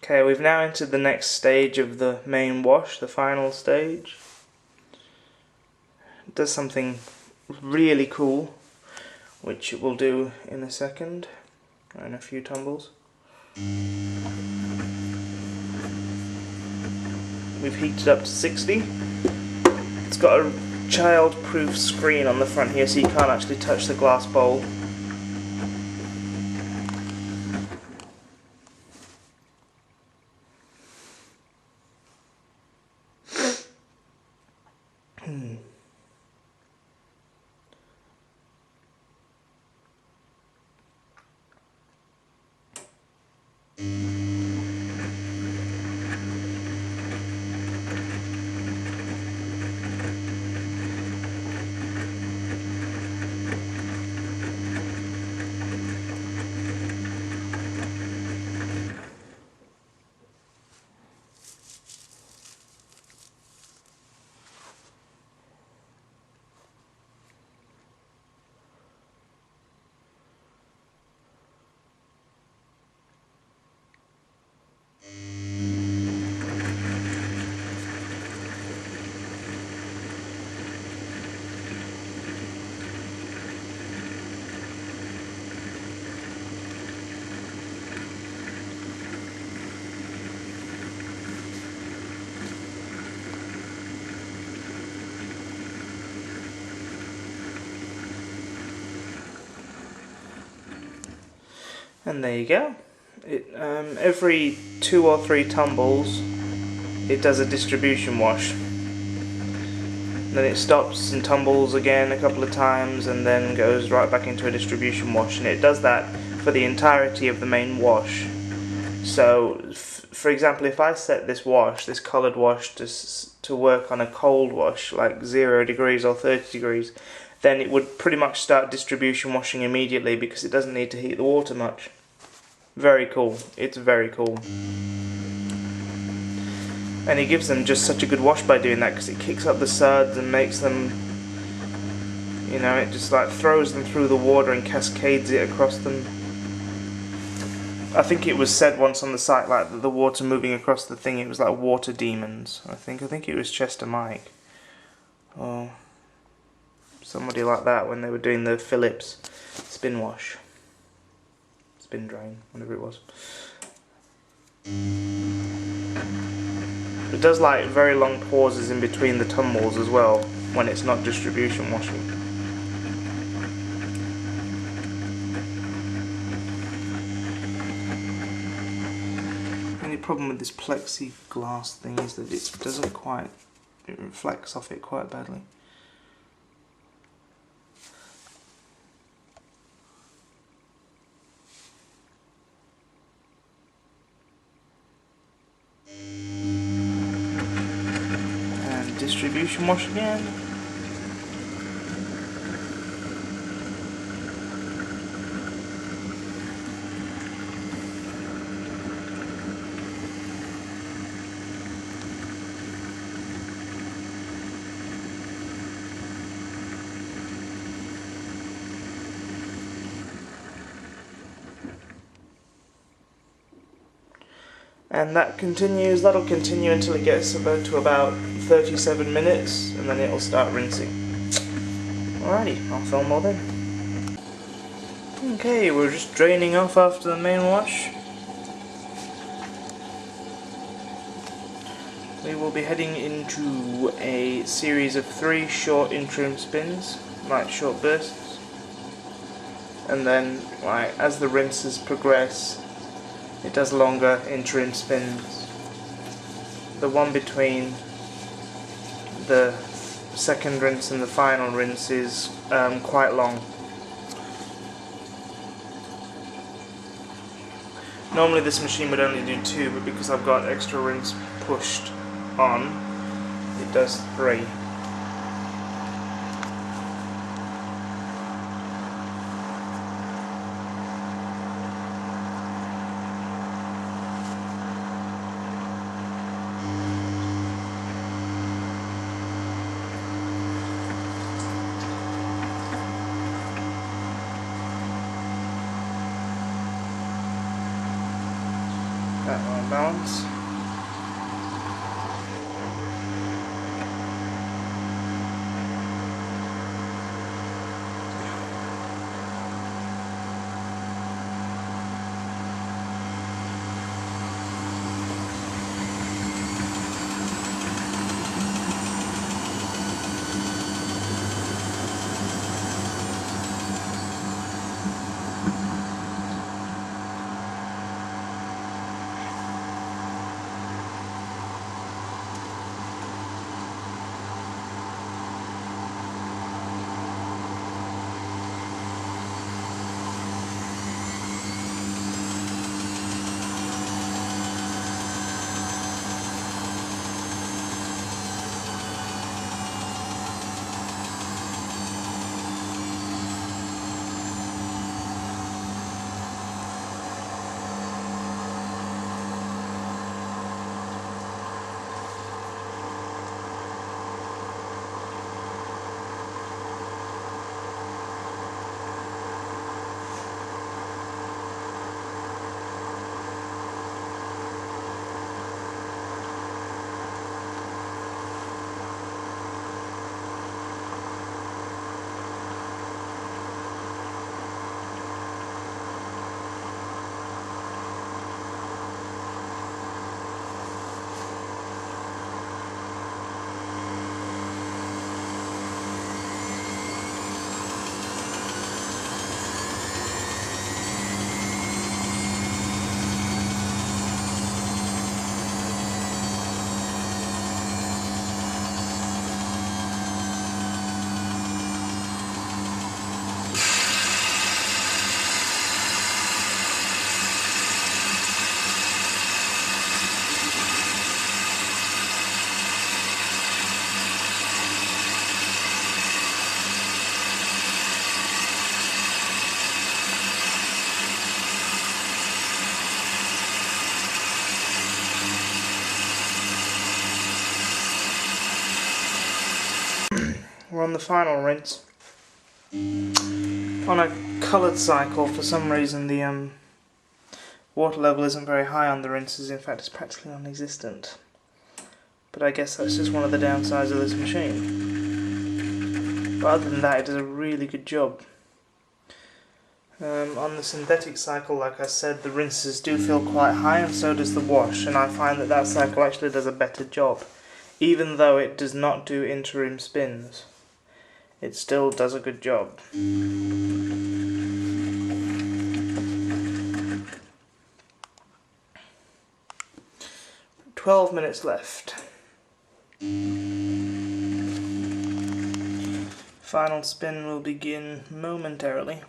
Okay, we've now entered the next stage of the main wash, the final stage. It does something really cool, which it will do in a second, and a few tumbles. We've heated up to 60. It's got a child-proof screen on the front here, so you can't actually touch the glass bowl. And there you go. Every 2 or 3 tumbles, it does a distribution wash. Then it stops and tumbles again a couple of times, and then goes right back into a distribution wash. And it does that for the entirety of the main wash. So, for example, if I set this wash, this coloured wash, to work on a cold wash, like 0 degrees or 30 degrees, then it would pretty much start distribution washing immediately because it doesn't need to heat the water much. Very cool. It's very cool. And it gives them just such a good wash by doing that, because it kicks up the suds and makes them, you know, it just like throws them through the water and cascades it across them. I think it was said once on the site, like, that the water moving across the thing, it was like water demons. I think it was Chester Mike or somebody like that when they were doing the Philips spin wash, spin drain, whatever it was. It does like very long pauses in between the tumbles as well when it's not distribution washing. The only problem with this plexiglass thing is that it doesn't quite, it reflects off it quite badly. Distribution wash again. And that'll continue until it gets to about 37 minutes, and then it'll start rinsing. Alrighty, I'll film more then. Okay, we're just draining off after the main wash. We will be heading into a series of 3 short interim spins, like short bursts. And then, like, as the rinses progress, it does longer interim spins. The one between the second rinse and the final rinse is quite long. Normally this machine would only do 2, but because I've got extra rinse pushed on, it does 3. that on balance. We're on the final rinse. On a coloured cycle, for some reason the water level isn't very high on the rinses. In fact, it's practically non-existent. But I guess that's just one of the downsides of this machine. But other than that, it does a really good job. On the synthetic cycle, like I said, the rinses do feel quite high, and so does the wash, and I find that that cycle actually does a better job. Even though it does not do interim spins, it still does a good job. 12 minutes left. Final spin will begin momentarily.